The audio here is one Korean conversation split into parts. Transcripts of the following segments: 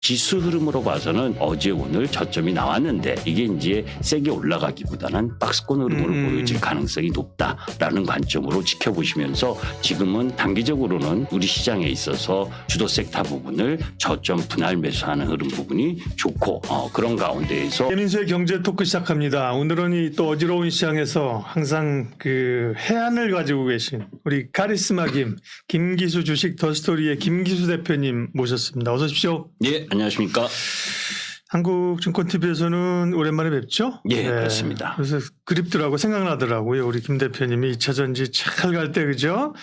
지수 흐름으로 봐서는 어제 오늘 저점이 나왔는데 이게 이제 세게 올라가기보다는 박스권 흐름으로 보여질 가능성이 높다라는 관점으로 지켜보시면서 지금은 단기적으로는 우리 시장에 있어서 주도 섹터 부분을 저점 분할 매수하는 흐름 부분이 좋고 그런 가운데에서 최민수의 경제 토크 시작합니다. 오늘은 이 또 어지러운 시장에서 항상 그 해안을 가지고 계신 우리 카리스마 김기수 주식 더스토리의 김기수 대표님 모셨습니다. 어서 오십시오. 예, 안녕하십니까. 한국증권TV에서는 오랜만에 뵙죠? 예, 네, 그렇습니다. 그래서 그립더라고 생각나더라고요. 우리 김 대표님이 2차전지 잘 갈 때 그죠?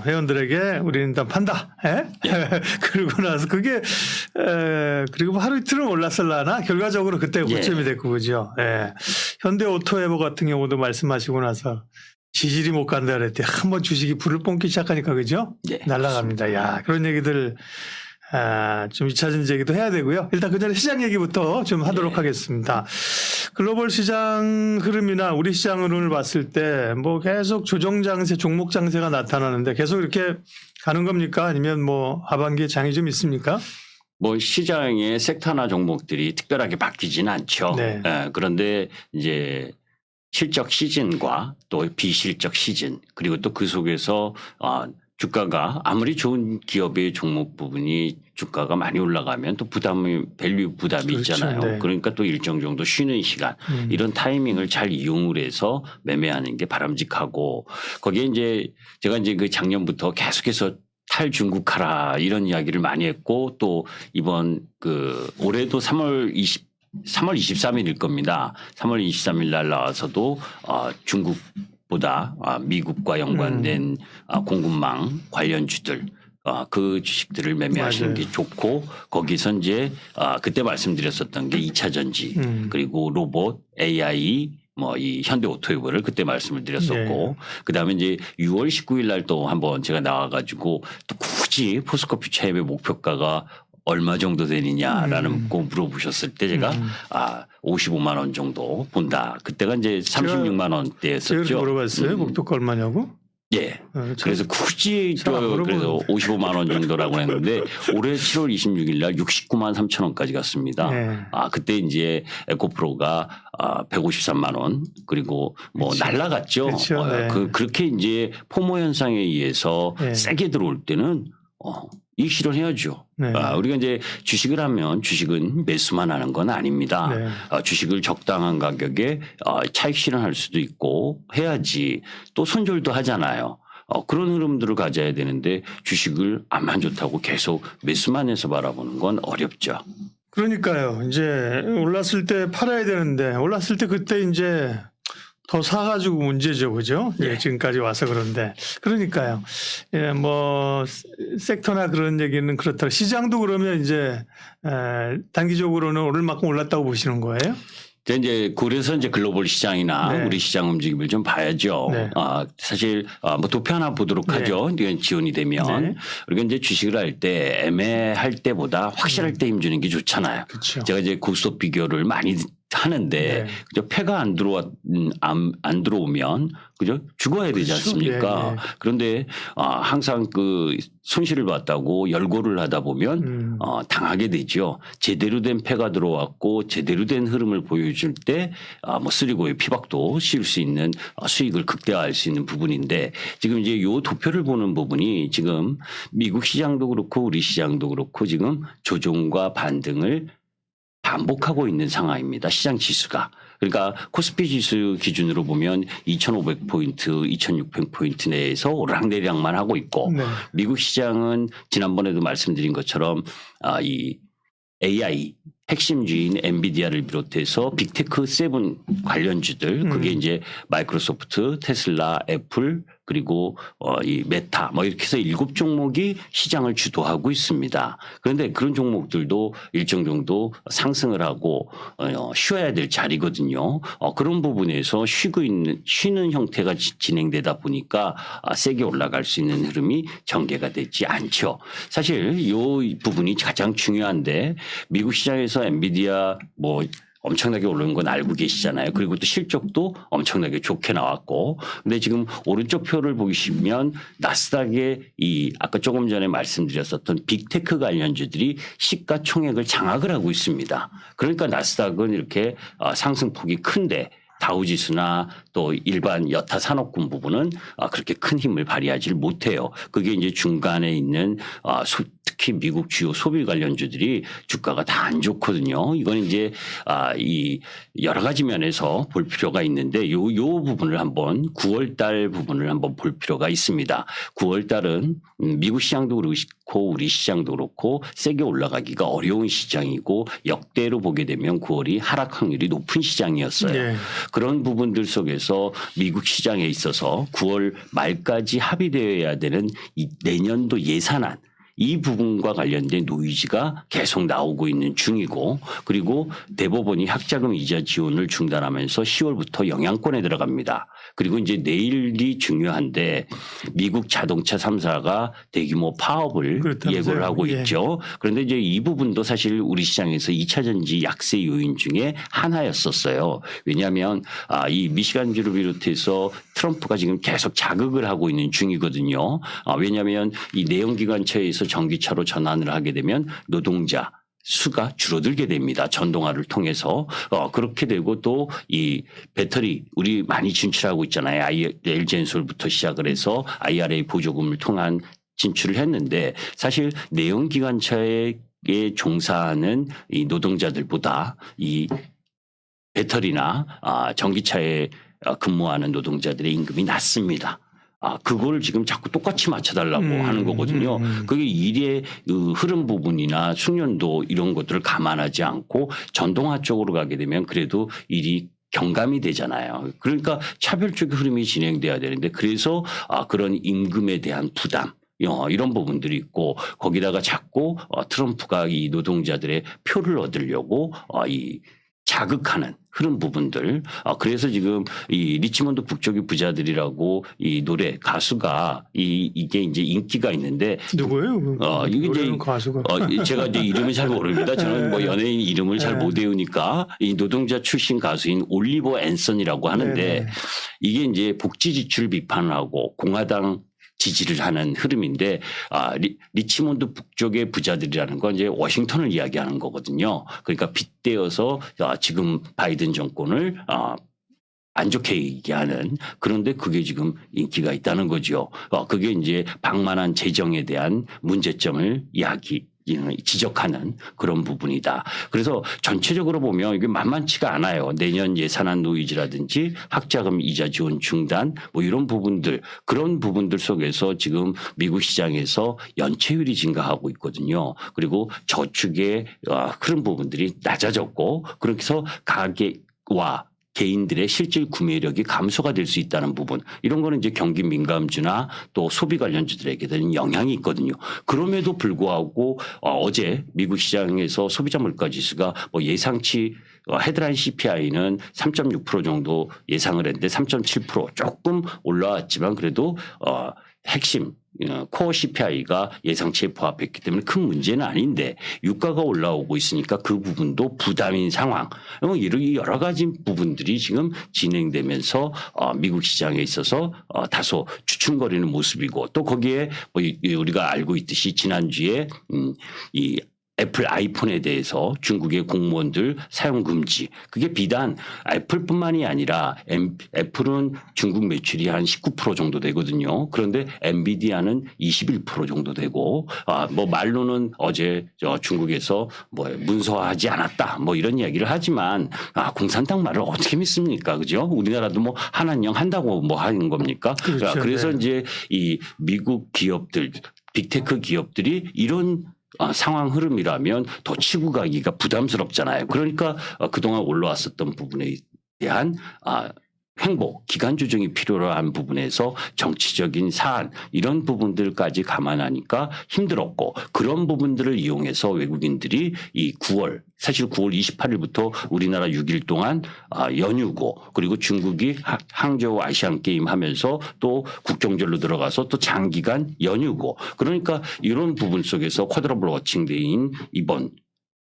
회원들에게 우리는 일단 판다. 예? 그러고 나서 그게 그리고 하루 이틀은 올랐을라나 결과적으로 그때 고점이 됐고 그죠? 예. 현대오토에버 같은 경우도 말씀하시고 나서 지질이 못 간다 그랬대. 한번 주식이 불을 뿜기 시작하니까 그죠? 예, 날아갑니다. 야, 그런 얘기들 좀 2차전지 얘기도 해야 되고요. 일단 그 전에 시장 얘기부터 좀 하도록 하겠습니다. 글로벌 시장 흐름이나 우리 시장 흐름을 봤을 때 뭐 계속 조정 장세, 종목 장세가 나타나는데 계속 이렇게 가는 겁니까? 아니면 뭐 하반기에 장이 좀 있습니까? 뭐 시장의 섹터나 종목들이 특별하게 바뀌지는 않죠. 네. 그런데 이제 실적 시즌과 또 비실적 시즌 그리고 또 그 속에서 주가가 아무리 좋은 기업의 종목 부분이 주가가 많이 올라가면 또 밸류 부담이 그렇죠. 있잖아요. 네. 그러니까 또 일정 정도 쉬는 시간 이런 타이밍을 잘 이용을 해서 매매하는 게 바람직하고 거기에 이제 제가 이제 그 작년부터 계속해서 탈중국하라 이런 이야기를 많이 했고 또 이번 그 올해도 3월 23일일 겁니다. 3월 23일 날 나와서도 중국보다 미국과 연관된 공급망 관련주들 그 주식들을 매매하시는 맞아요. 게 좋고 거기서 이제 그때 말씀드렸었던 게 2차 전지 그리고 로봇, AI 뭐 이 현대오토에버를 그때 말씀을 드렸었고 그다음에 이제 6월 19일 날 또 한번 제가 나와가지고 또 굳이 포스코퓨처 해외 목표가가 얼마 정도 되느냐라는 거 물어보셨을 때 제가 55만 원 정도 본다. 그때가 이제 36만 원대였었죠. 제가 물어봤어요. 목표가 얼마냐고? 예. 그래서 굳이 그래서 55만 원 정도라고 했는데 올해 7월 26일 날 69만 3천 원까지 갔습니다. 네. 그때 이제 에코프로가 153만 원 그리고 뭐 그렇죠. 날라갔죠. 그렇죠. 네. 그렇게 이제 포모 현상에 의해서 네. 세게 들어올 때는 이익 실현해야죠. 네. 우리가 이제 주식을 하면 주식은 매수만 하는 건 아닙니다. 네. 주식을 적당한 가격에 차익 실현할 수도 있고 해야지 또 손절도 하잖아요. 그런 흐름들을 가져야 되는데 주식을 안만 좋다고 계속 매수만 해서 바라보는 건 어렵죠. 그러니까요. 이제 올랐을 때 팔아야 되는데 올랐을 때 그때 이제 더 사가지고 문제죠. 그죠? 예, 지금까지 와서 그런데. 그러니까요. 예, 뭐, 섹터나 그런 얘기는 그렇다. 시장도 그러면 이제, 단기적으로는 오를 만큼 올랐다고 보시는 거예요? 이제 그래서 이제 글로벌 시장이나 네. 우리 시장 움직임을 좀 봐야죠. 네. 사실 뭐 도표 하나 보도록 하죠. 이건 지원이 되면 네. 우리가 이제 주식을 할 때 애매할 때보다 확실할 때 힘주는 게 좋잖아요. 그렇죠. 제가 이제 고스톱 비교를 많이 하는데 네. 그죠? 패가 안 들어오면 그죠? 죽어야 되지 그렇죠. 않습니까? 네. 그런데 항상 그 손실을 봤다고 열고를 하다 보면 당하게 되죠. 제대로 된 패가 들어왔고 제대로 된 흐름을 보여줄 때 뭐 쓰리고의 피박도 씌울 수 있는 수익을 극대화할 수 있는 부분인데 지금 이제 요 도표를 보는 부분이 지금 미국 시장도 그렇고 우리 시장도 그렇고 지금 조정과 반등을 반복하고 있는 상황입니다. 시장 지수가. 그러니까 코스피 지수 기준으로 보면 2,500포인트, 2,600포인트 내에서 오르락내리락만 하고 있고 네. 미국 시장은 지난번에도 말씀드린 것처럼 이 AI 핵심주인 엔비디아를 비롯해서 빅테크 7 관련주들 그게 이제 마이크로소프트, 테슬라, 애플 그리고 이 메타 뭐 이렇게 해서 7종목이 시장을 주도하고 있습니다. 그런데 그런 종목들도 일정 정도 상승을 하고 쉬어야 될 자리거든요. 그런 부분에서 쉬는 형태가 진행되다 보니까 세게 올라갈 수 있는 흐름이 전개가 되지 않죠. 사실 이 부분이 가장 중요한데 미국 시장에서 엔비디아 뭐 엄청나게 오르는 건 알고 계시잖아요. 그리고 또 실적도 엄청나게 좋게 나왔고. 근데 지금 오른쪽 표를 보시면 나스닥의 이 아까 조금 전에 말씀드렸었던 빅테크 관련주들이 시가총액을 장악을 하고 있습니다. 그러니까 나스닥은 이렇게 상승폭이 큰데 다우지수나 또 일반 여타 산업군 부분은 그렇게 큰 힘을 발휘하지 못해요. 그게 이제 중간에 있는 특히 미국 주요 소비 관련주들이 주가가 다 안 좋거든요. 이건 이제 이 여러 가지 면에서 볼 필요가 있는데 요 부분을 한번 9월 달 부분을 한번 볼 필요가 있습니다. 9월 달은 미국 시장도 그렇고 우리 시장도 그렇고 세게 올라가기가 어려운 시장이고 역대로 보게 되면 9월이 하락 확률이 높은 시장이었어요. 네. 그런 부분들 속에서 미국 시장에 있어서 9월 말까지 합의되어야 되는 이 내년도 예산안 이 부분과 관련된 노이즈가 계속 나오고 있는 중이고 그리고 대법원이 학자금 이자 지원을 중단하면서 10월부터 영향권에 들어갑니다. 그리고 이제 내일이 중요한데 미국 자동차 3사가 대규모 파업을 그렇다면서요. 예고를 하고 예. 있죠. 그런데 이제 이 부분도 사실 우리 시장에서 2차 전지 약세 요인 중에 하나였었어요. 왜냐하면 이 미시간주를 비롯해서 트럼프가 지금 계속 자극을 하고 있는 중이거든요. 왜냐하면 이 내연기관차에서 전기차로 전환을 하게 되면 노동자 수가 줄어들게 됩니다. 전동화를 통해서. 그렇게 되고 또 이 배터리 우리 많이 진출하고 있잖아요. LG엔솔부터 시작을 해서 IRA 보조금을 통한 진출을 했는데 사실 내연기관차에 종사하는 이 노동자들보다 이 배터리나 전기차에 근무하는 노동자들의 임금이 낮습니다. 그걸 지금 자꾸 똑같이 맞춰달라고 하는 거거든요. 그게 일의 흐름 부분이나 숙련도 이런 것들을 감안하지 않고 전동화 쪽으로 가게 되면 그래도 일이 경감이 되잖아요. 그러니까 차별적 흐름이 진행돼야 되는데 그래서 그런 임금에 대한 부담 이런 부분들이 있고 거기다가 자꾸 트럼프가 이 노동자들의 표를 얻으려고 이 자극하는 흐름 부분들. 그래서 지금 이 리치몬드 북쪽의 부자들이라고 이 노래 가수가 이게 이제 인기가 있는데 누구예요? 이게 이제 가수가. 제가 이제 이름을 잘 모릅니다. 저는 뭐 연예인 이름을 잘 못 외우니까 이 노동자 출신 가수인 올리버 앤슨이라고 하는데 네네. 이게 이제 복지 지출 비판을 하고 공화당 지지를 하는 흐름인데 리치몬드 북쪽의 부자들이라는 건 이제 워싱턴을 이야기하는 거거든요. 그러니까 빗대어서 지금 바이든 정권을 안 좋게 얘기하는 그런데 그게 지금 인기가 있다는 거죠. 그게 이제 방만한 재정에 대한 문제점을 지적하는 그런 부분이다. 그래서 전체적으로 보면 이게 만만치가 않아요. 내년 예산안 노이즈라든지 학자금 이자 지원 중단 뭐 이런 부분들 그런 부분들 속에서 지금 미국 시장에서 연체율이 증가하고 있거든요. 그리고 저축의 그런 부분들이 낮아졌고 그렇게 해서 가계와 개인들의 실질 구매력이 감소가 될 수 있다는 부분 이런 거는 이제 경기 민감주나 또 소비 관련주들에게는 영향이 있거든요. 그럼에도 불구하고 어제 미국 시장에서 소비자 물가 지수가 뭐 예상치 헤드라인 CPI는 3.6% 정도 예상을 했는데 3.7% 조금 올라왔지만 그래도 핵심 코어 CPI가 예상치에 부합했기 때문에 큰 문제는 아닌데 유가가 올라오고 있으니까 그 부분도 부담인 상황. 이런 여러 가지 부분들이 지금 진행되면서 미국 시장에 있어서 다소 주춤거리는 모습이고 또 거기에 뭐 우리가 알고 있듯이 지난주에 이 애플 아이폰에 대해서 중국의 공무원들 사용 금지. 그게 비단 애플뿐만이 아니라 애플은 중국 매출이 한 19% 정도 되거든요. 그런데 엔비디아는 21% 정도 되고 뭐 말로는 어제 중국에서 뭐 문서화하지 않았다. 뭐 이런 이야기를 하지만 공산당 말을 어떻게 믿습니까? 그죠? 우리나라도 뭐 한한령 한다고 뭐 하는 겁니까? 그렇죠. 그래서 네. 이제 이 미국 기업들 빅테크 기업들이 이런 상황 흐름이라면 더 치고 가기가 부담스럽잖아요. 그러니까 그동안 올라왔었던 부분에 대한 행보, 기간 조정이 필요한 부분에서 정치적인 사안 이런 부분들까지 감안하니까 힘들었고 그런 부분들을 이용해서 외국인들이 이 9월 사실 9월 28일부터 우리나라 6일 동안 연휴고 그리고 중국이 항저우 아시안 게임 하면서 또 국경절로 들어가서 또 장기간 연휴고 그러니까 이런 부분 속에서 쿼드러블 워칭데이인 이번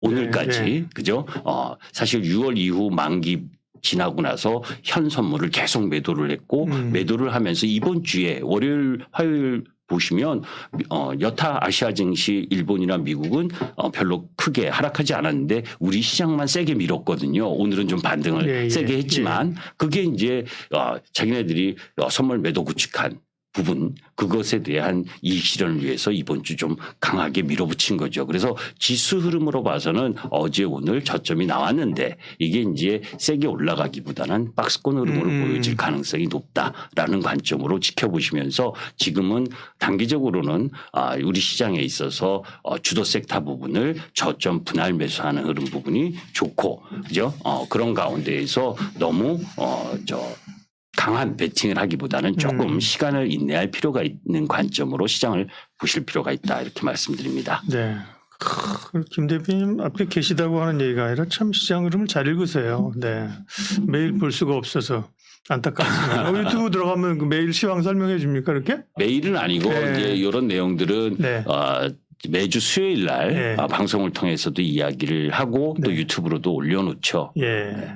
오늘까지 네. 그죠? 사실 6월 이후 만기 지나고 나서 현 선물을 계속 매도를 했고 매도를 하면서 이번 주에 월요일 화요일 보시면 여타 아시아 증시 일본이나 미국은 별로 크게 하락하지 않았는데 우리 시장만 세게 밀었거든요. 오늘은 좀 반등을 세게 했지만 그게 이제 자기네들이 선물 매도 구축한 부분 그것에 대한 이익 실현을 위해서 이번 주 좀 강하게 밀어붙인 거죠. 그래서 지수 흐름으로 봐서는 어제 오늘 저점이 나왔는데 이게 이제 세게 올라가기보다는 박스권 흐름으로 보여질 가능성이 높다라는 관점으로 지켜보시면서 지금은 단기적으로는 우리 시장에 있어서 주도 섹터 부분을 저점 분할 매수하는 흐름 부분이 좋고 그죠? 그런 가운데에서 너무 강한 베팅을 하기보다는 조금 시간을 인내할 필요가 있는 관점으로 시장을 보실 필요가 있다 이렇게 말씀드립니다. 네. 김 대표님 앞에 계시다고 하는 얘기가 아니라 참 시장 흐름을 잘 읽으세요. 네. 매일 볼 수가 없어서 안타깝습니다. 유튜브 들어가면 그 매일 시황 설명해 줍니까 이렇게? 매일은 아니고 이제 이런 내용들은 매주 수요일 날 방송을 통해서도 이야기를 하고 또 유튜브로도 올려놓죠. 예.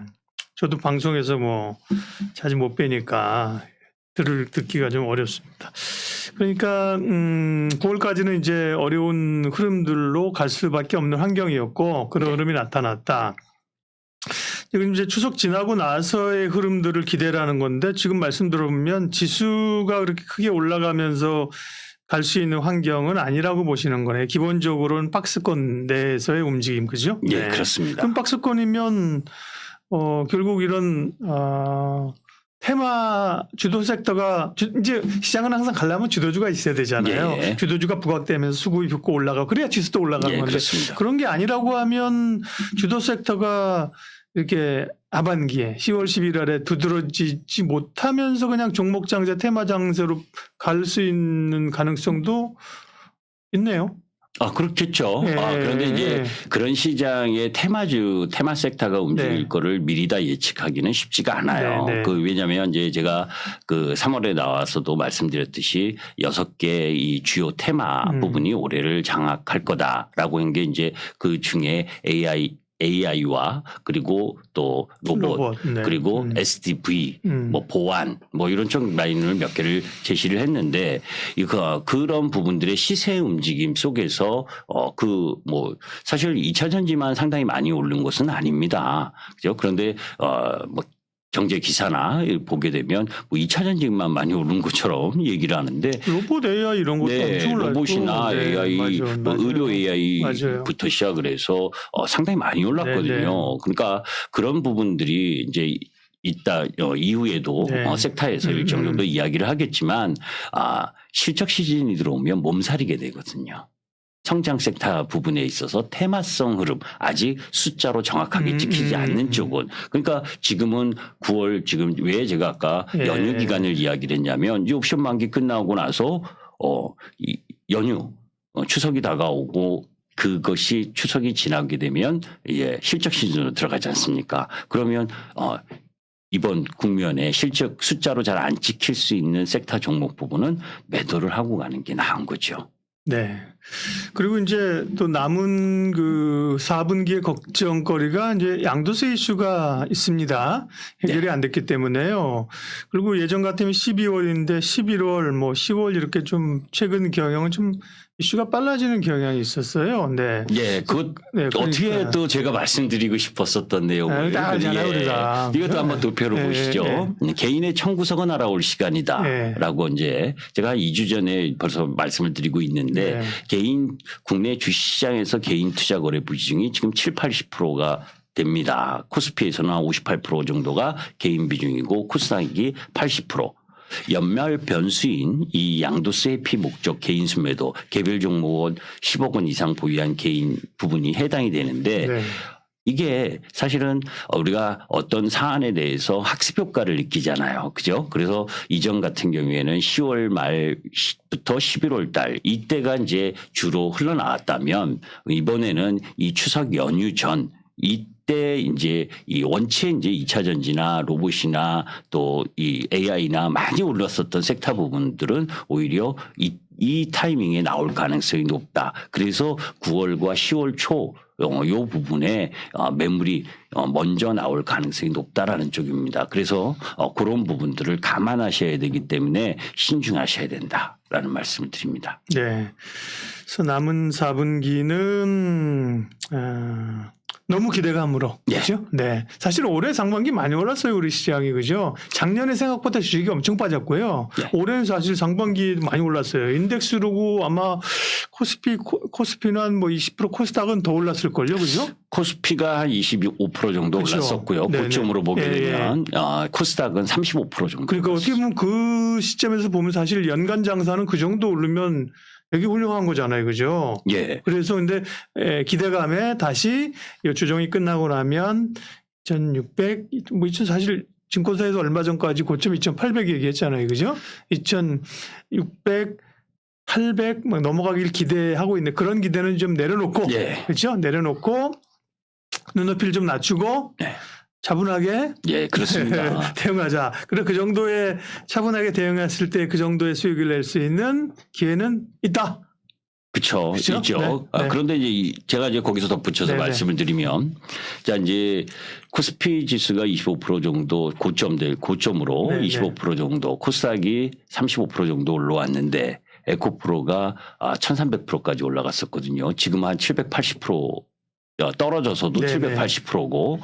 저도 방송에서 뭐 자주 못 뵈니까 듣기가 좀 어렵습니다. 그러니까 9월까지는 이제 어려운 흐름들로 갈 수밖에 없는 환경이었고 그런 흐름이 나타났다. 지금 이제 추석 지나고 나서의 흐름들을 기대라는 건데 지금 말씀 들어보면 지수가 그렇게 크게 올라가면서 갈 수 있는 환경은 아니라고 보시는 거네요. 기본적으로는 박스권 내에서의 움직임, 그죠? 네, 그렇습니다. 그럼 박스권이면 결국 이런 테마 주도 섹터가 이제 시장은 항상 가려면 주도주가 있어야 되잖아요. 주도주가 부각되면서 수급이 붙고 올라가고 그래야 지수도 올라가는 건데 그렇습니다. 그런 게 아니라고 하면 주도 섹터가 이렇게 하반기에 10월 11월에 두드러지지 못하면서 그냥 종목 장세 테마 장세로 갈 수 있는 가능성도 있네요. 그렇겠죠. 그런데 이제 그런 시장의 테마 섹터가 움직일 거를 미리 다 예측하기는 쉽지가 않아요. 왜냐하면 이제 제가 그 3월에 나와서도 말씀드렸듯이 6개 이 주요 테마 부분이 올해를 장악할 거다라고 한 게 이제 그 중에 AI와 그리고 또 로봇 그리고 SDV 뭐 보안 뭐 이런 쪽 라인을 몇 개를 제시를 했는데 그런 부분들의 시세 움직임 속에서 사실 2차 전지만 상당히 많이 오른 것은 아닙니다. 그죠? 그런데 뭐 경제 기사나 보게 되면 뭐 2차 전지만 많이 오른 것처럼 얘기를 하는데 로봇 AI 이런 것도 엄청 올랐고 로봇이나 AI, 의료 AI부터 시작을 해서 상당히 많이 올랐거든요. 그러니까 그런 부분들이 이제 이후에도 섹터에서 일정 정도 이야기를 하겠지만 실적 시즌이 들어오면 몸살이게 되거든요. 성장 섹터 부분에 있어서 테마성 흐름 아직 숫자로 정확하게 찍히지 않는 쪽은 그러니까 지금은 9월 지금 왜 제가 아까 연휴 기간을 이야기를 했냐면 이 옵션 만기 끝나고 나서 연휴 추석이 다가오고 그것이 추석이 지나게 되면 실적 시즌으로 들어가지 않습니까? 그러면 이번 국면에 실적 숫자로 잘 안 찍힐 수 있는 섹터 종목 부분은 매도를 하고 가는 게 나은 거죠. 네. 그리고 이제 또 남은 그 4분기의 걱정거리가 이제 양도세 이슈가 있습니다. 해결이 안 됐기 때문에요. 그리고 예전 같으면 12월인데 11월 뭐 10월 이렇게 좀 최근 경향은 좀 이슈가 빨라지는 경향이 있었어요. 어떻게 또 제가 말씀드리고 싶었었던 내용을 우리가. 이것도 한번 도표로 보시죠. 개인의 청구서가 날아올 시간이다라고 이제 제가 2주 전에 벌써 말씀을 드리고 있는데 국내 주식시장에서 개인 투자 거래 비중이 지금 70-80%가 됩니다. 코스피에서는 한 58% 정도가 개인 비중이고 코스닥이 80%. 연말 변수인 이 양도세 회피 목적 개인 순매도 개별 종목은 10억 원 이상 보유한 개인 부분이 해당이 되는데 이게 사실은 우리가 어떤 사안에 대해서 학습 효과를 느끼잖아요. 그죠? 그래서 이전 같은 경우에는 10월 말부터 11월 달 이때가 이제 주로 흘러나왔다면 이번에는 이 추석 연휴 전 이때 이제 이 원체 이제 2차 전지나 로봇이나 또 이 AI나 많이 올랐었던 섹터 부분들은 오히려 이 타이밍에 나올 가능성이 높다. 그래서 9월과 10월 초 요 부분에 매물이 먼저 나올 가능성이 높다라는 쪽입니다. 그래서 그런 부분들을 감안하셔야 되기 때문에 신중하셔야 된다라는 말씀을 드립니다. 네. 그래서 남은 4분기는 너무 기대감으로 예. 그렇죠? 네. 사실 올해 상반기 많이 올랐어요 우리 시장이 그죠? 작년에 생각보다 주식이 엄청 빠졌고요. 예. 올해는 사실 상반기 많이 올랐어요. 인덱스로고 아마 코스피는 한 뭐 20% 코스닥은 더 올랐을 걸요, 그죠? 코스피가 한 25% 정도 그렇죠. 올랐었고요. 네네. 고점으로 보게 예, 되면 코스닥은 35% 정도. 그러니까 어떻게 보면 그 시점에서 보면 사실 연간 장사는 그 정도 오르면 되게 훌륭한 거잖아요, 그죠? 예. 그래서 근데 기대감에 다시 이 조정이 끝나고 나면 2,600, 뭐 사실 증권사에서 얼마 전까지 고점 2,800 얘기했잖아요, 그죠? 2,600, 800 막 넘어가길 기대하고 있는 그런 기대는 좀 내려놓고, 예. 그렇죠? 내려놓고 눈높이를 좀 낮추고. 네. 차분하게 예, 그렇습니다. 대응하자. 그래 그 정도의 차분하게 대응했을 때 그 정도의 수익을 낼 수 있는 기회는 있다. 그렇죠. 그쵸? 있죠. 네, 네. 그런데 이제 제가 이제 거기서 덧붙여서 네네. 말씀을 드리면 자 이제 코스피 지수가 25% 정도 고점으로 네네. 25% 정도, 코스닥이 35% 정도 올라왔는데 에코프로가 1,300%까지 올라갔었거든요. 지금 한 780% 떨어져서도 네네. 780%고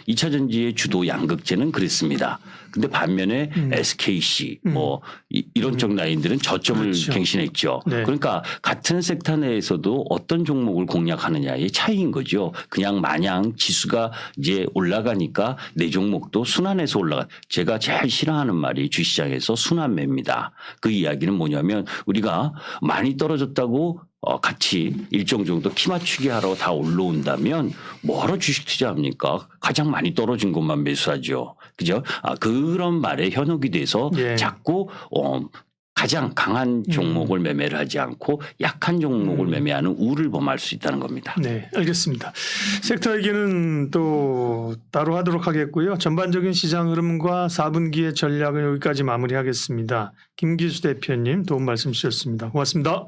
2차 전지의 주도 양극재는 그랬습니다. 근데 반면에 SKC 뭐 이런 쪽 라인들은 저점을 그렇죠. 갱신했죠. 네. 그러니까 같은 섹터 내에서도 어떤 종목을 공략하느냐의 차이인 거죠. 그냥 마냥 지수가 이제 올라가니까 내 종목도 순환해서 올라가. 제가 제일 싫어하는 말이 주시장에서 순환매입니다. 그 이야기는 뭐냐면 우리가 많이 떨어졌다고 같이 일정 정도 키 맞추기 하러 다 올라온다면 뭐하러 주식 투자합니까? 가장 많이 떨어진 것만 매수하죠. 그죠? 그런 말에 현혹이 돼서 예. 자꾸 가장 강한 종목을 매매를 하지 않고 약한 종목을 매매하는 우를 범할 수 있다는 겁니다. 네, 알겠습니다. 섹터 얘기는 또 따로 하도록 하겠고요. 전반적인 시장 흐름과 4분기의 전략은 여기까지 마무리하겠습니다. 김기수 대표님 도움 말씀 주셨습니다. 고맙습니다.